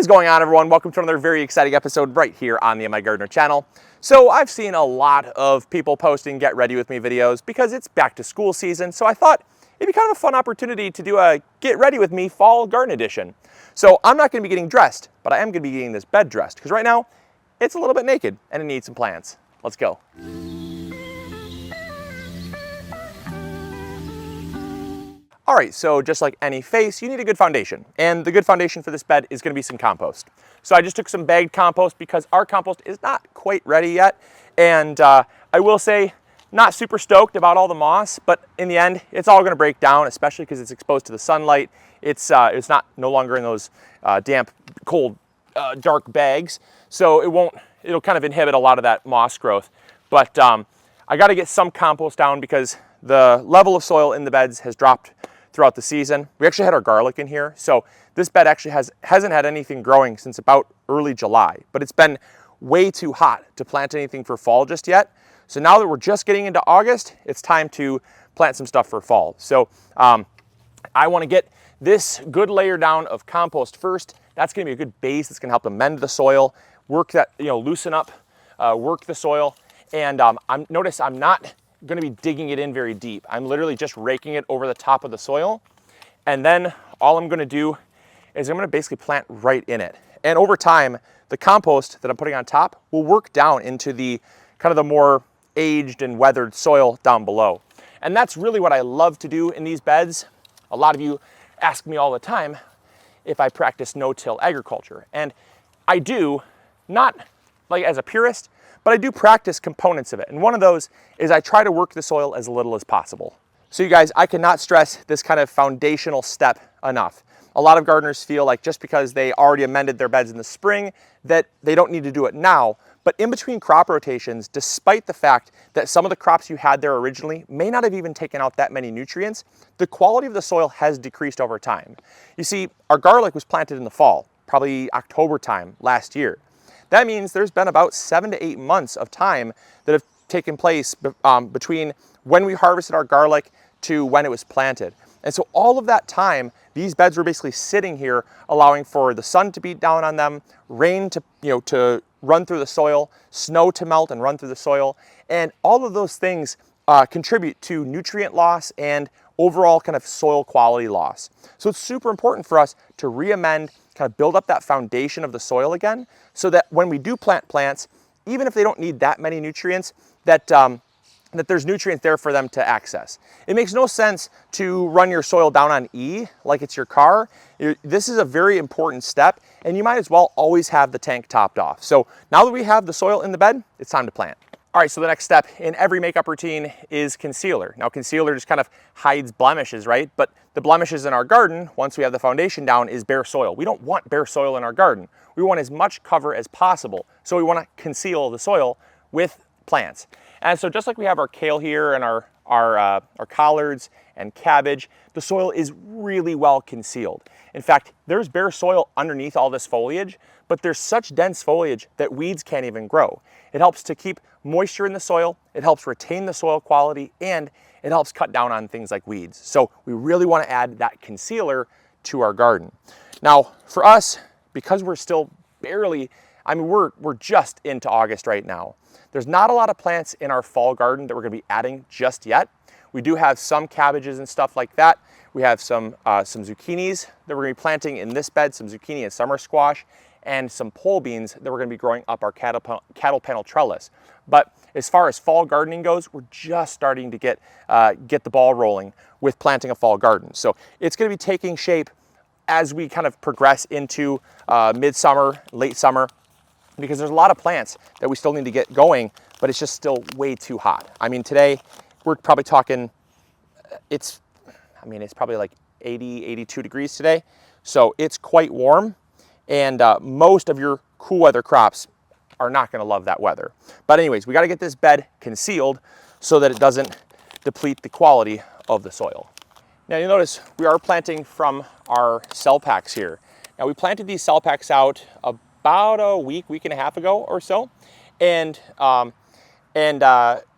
What is going on, everyone? Welcome to another very exciting episode right here on the MIgardener channel. So I've seen a lot of people posting get ready with me videos because it's back to school season. So I thought it'd be kind of a fun opportunity to do a get ready with me fall garden edition. So I'm not going to be getting dressed, but I am going to be getting this bed dressed because right now it's a little bit naked and it needs some plants. Let's go. All right, so just like any face, you need a good foundation. And the good foundation for this bed is gonna be some compost. So I just took some bagged compost because our compost is not quite ready yet. And I will say, not super stoked about all the moss, but in the end, it's all gonna break down, especially because it's exposed to the sunlight. It's no longer in those damp, cold, dark bags. So it'll kind of inhibit a lot of that moss growth. But I gotta get some compost down because the level of soil in the beds has dropped throughout the season. We actually had our garlic in here. So this bed actually hasn't had anything growing since about early July, but it's been way too hot to plant anything for fall just yet. So now that we're just getting into August, it's time to plant some stuff for fall. So I wanna get this good layer down of compost first. That's gonna be a good base. It's gonna help amend the soil, loosen up, work the soil. And notice I'm not going to be digging it in very deep. I'm literally just raking it over the top of the soil. And then all I'm going to do is I'm going to basically plant right in it. And over time, the compost that I'm putting on top will work down into the kind of the more aged and weathered soil down below. And that's really what I love to do in these beds. A lot of you ask me all the time if I practice no-till agriculture. And I do, not like as a purist, but I do practice components of it. And one of those is I try to work the soil as little as possible. So you guys, I cannot stress this kind of foundational step enough. A lot of gardeners feel like just because they already amended their beds in the spring that they don't need to do it now. But in between crop rotations, despite the fact that some of the crops you had there originally may not have even taken out that many nutrients, the quality of the soil has decreased over time. You see, our garlic was planted in the fall, probably October time last year. That means there's been about 7 to 8 months of time that have taken place between when we harvested our garlic to when it was planted. And so all of that time, these beds were basically sitting here, allowing for the sun to beat down on them, rain to run through the soil, snow to melt and run through the soil. And all of those things contribute to nutrient loss and overall kind of soil quality loss. So it's super important for us to re-amend, kind of build up that foundation of the soil again, so that when we do plant plants, even if they don't need that many nutrients, that there's nutrients there for them to access. It makes no sense to run your soil down on E like it's your car. This is a very important step, and you might as well always have the tank topped off. So now that we have the soil in the bed, it's time to plant. All right, so the next step in every makeup routine is concealer. Now concealer just kind of hides blemishes, right? But the blemishes in our garden, once we have the foundation down, is bare soil. We don't want bare soil in our garden. We want as much cover as possible. So we want to conceal the soil with plants. And so just like we have our kale here and our collards and cabbage, the soil is really well concealed. In fact, there's bare soil underneath all this foliage, but there's such dense foliage that weeds can't even grow. It helps to keep moisture in the soil, it helps retain the soil quality, and it helps cut down on things like weeds. So we really want to add that concealer to our garden. Now, for us, because we're still barely, we're just into August right now. There's not a lot of plants in our fall garden that we're going to be adding just yet. We do have some cabbages and stuff like that. We have some zucchinis that we're going to be planting in this bed, some zucchini and summer squash, and some pole beans that we're going to be growing up our cattle panel trellis. But as far as fall gardening goes, we're just starting to get the ball rolling with planting a fall garden. So it's going to be taking shape as we kind of progress into midsummer, late summer, because there's a lot of plants that we still need to get going, but it's just still way too hot. I mean, today we're probably talking, it's probably like 80, 82 degrees today. So it's quite warm, and most of your cool weather crops are not gonna love that weather. But anyways, we gotta get this bed concealed so that it doesn't deplete the quality of the soil. Now you'll notice we are planting from our cell packs here. Now we planted these cell packs out about a week and a half ago or so. And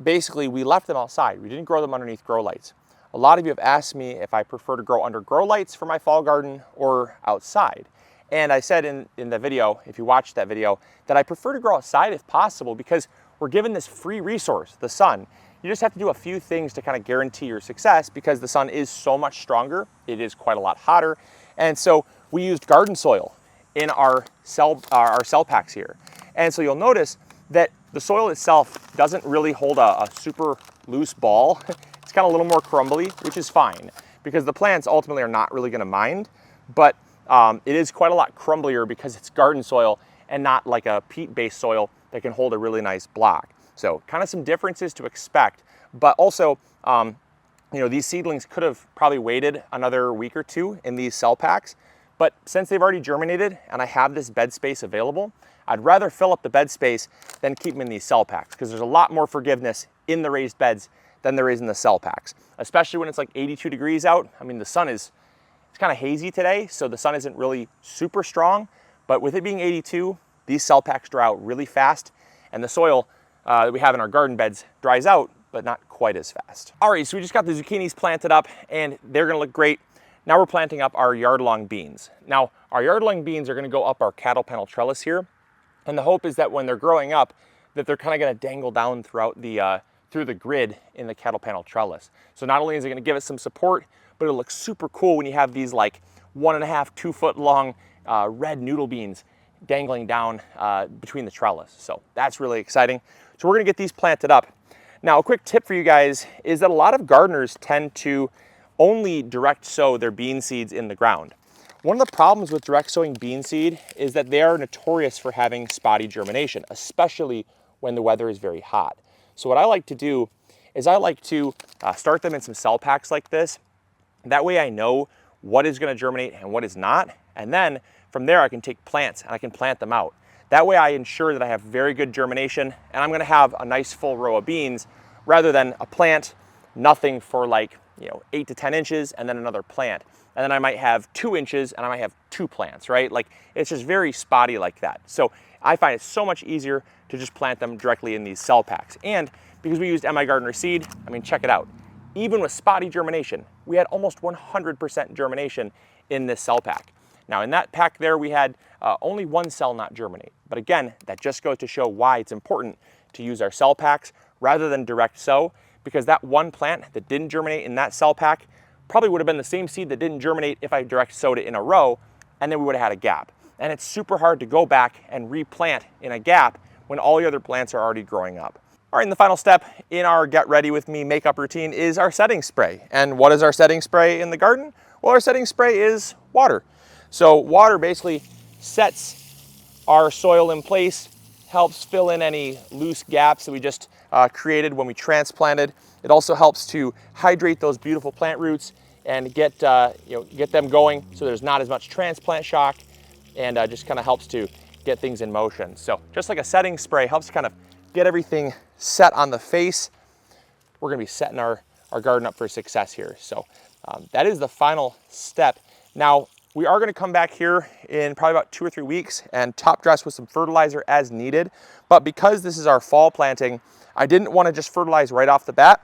basically we left them outside. We didn't grow them underneath grow lights. A lot of you have asked me if I prefer to grow under grow lights for my fall garden or outside. And I said in the video, if you watched that video, that I prefer to grow outside if possible because we're given this free resource, the sun. You just have to do a few things to kind of guarantee your success because the sun is so much stronger. It is quite a lot hotter. And so we used garden soil in our cell packs here. And so you'll notice that the soil itself doesn't really hold a super loose ball. It's kind of a little more crumbly, which is fine because the plants ultimately are not really gonna mind, but it is quite a lot crumblier because it's garden soil and not like a peat-based soil that can hold a really nice block. So kind of some differences to expect, but also, you know, these seedlings could have probably waited another week or two in these cell packs, but since they've already germinated and I have this bed space available, I'd rather fill up the bed space than keep them in these cell packs because there's a lot more forgiveness in the raised beds than there is in the cell packs, especially when it's like 82 degrees out. I mean, the sun it's kind of hazy today, so the sun isn't really super strong, but with it being 82, these cell packs dry out really fast and the soil that we have in our garden beds dries out, but not quite as fast. All right, so we just got the zucchinis planted up and they're gonna look great. Now we're planting up our yard-long beans. Now, our yard-long beans are gonna go up our cattle panel trellis here. And the hope is that when they're growing up, that they're kind of gonna dangle down throughout the, through the grid in the cattle panel trellis. So not only is it gonna give it some support, but it'll look super cool when you have these like 1.5, 2 foot long red noodle beans dangling down between the trellis. So that's really exciting. So we're gonna get these planted up. Now, a quick tip for you guys is that a lot of gardeners tend to only direct sow their bean seeds in the ground. One of the problems with direct sowing bean seed is that they are notorious for having spotty germination, especially when the weather is very hot. So what I like to do is I like to start them in some cell packs like this. That way I know what is gonna germinate and what is not. And then from there I can take plants and I can plant them out. That way I ensure that I have very good germination and I'm gonna have a nice full row of beans rather than a plant, nothing for like 8 to 10 inches and then another plant. And then I might have 2 inches and I might have 2 plants, right? Like it's just very spotty like that. So I find it so much easier to just plant them directly in these cell packs. And because we used MIgardener seed, I mean, check it out. Even with spotty germination, we had almost 100% germination in this cell pack. Now in that pack there, we had only 1 cell not germinate. But again, that just goes to show why it's important to use our cell packs rather than direct sow, because that one plant that didn't germinate in that cell pack probably would have been the same seed that didn't germinate if I direct sowed it in a row, and then we would have had a gap. And it's super hard to go back and replant in a gap when all the other plants are already growing up. All right, and the final step in our Get Ready With Me makeup routine is our setting spray. And what is our setting spray in the garden? Well, our setting spray is water. So water basically sets our soil in place, helps fill in any loose gaps that we just created when we transplanted. It also helps to hydrate those beautiful plant roots and get them going so there's not as much transplant shock, and just kind of helps to get things in motion. So just like a setting spray helps kind of get everything set on the face, we're gonna be setting our garden up for success here. So that is the final step. Now, we are gonna come back here in probably about 2 or 3 weeks and top dress with some fertilizer as needed. But because this is our fall planting, I didn't wanna just fertilize right off the bat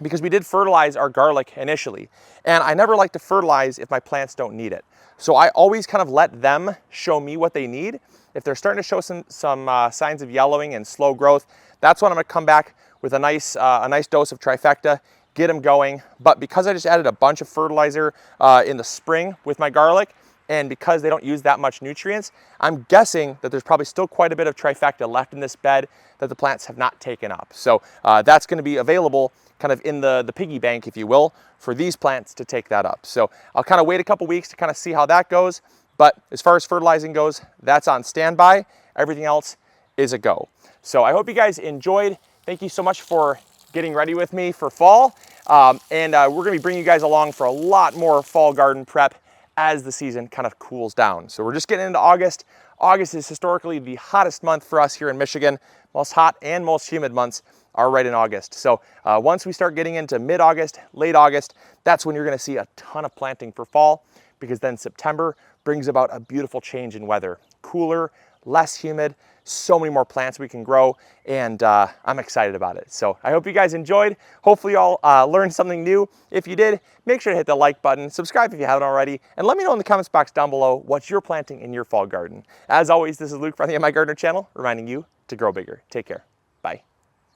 because we did fertilize our garlic initially. And I never like to fertilize if my plants don't need it. So I always kind of let them show me what they need. If they're starting to show some signs of yellowing and slow growth, that's when I'm gonna come back with a nice dose of trifecta, get them going. But because I just added a bunch of fertilizer in the spring with my garlic, and because they don't use that much nutrients, I'm guessing that there's probably still quite a bit of trifecta left in this bed that the plants have not taken up. So that's gonna be available kind of in the piggy bank, if you will, for these plants to take that up. So I'll kind of wait a couple weeks to kind of see how that goes. But as far as fertilizing goes, that's on standby. Everything else is a go. So I hope you guys enjoyed. Thank you so much for getting ready with me for fall. And we're gonna be bringing you guys along for a lot more fall garden prep as the season kind of cools down. So we're just getting into August. August is historically the hottest month for us here in Michigan. Most hot and most humid months are right in August. So once we start getting into mid-August, late August, that's when you're gonna see a ton of planting for fall, because then September brings about a beautiful change in weather. cooler, less humid, so many more plants we can grow, and I'm excited about it. So I hope you guys enjoyed. Hopefully you all learned something new. If you did, make sure to hit the like button, subscribe if you haven't already, and let me know in the comments box down below what you're planting in your fall garden. As always, this is Luke from the MIgardener channel, reminding you to grow bigger. Take care. Bye.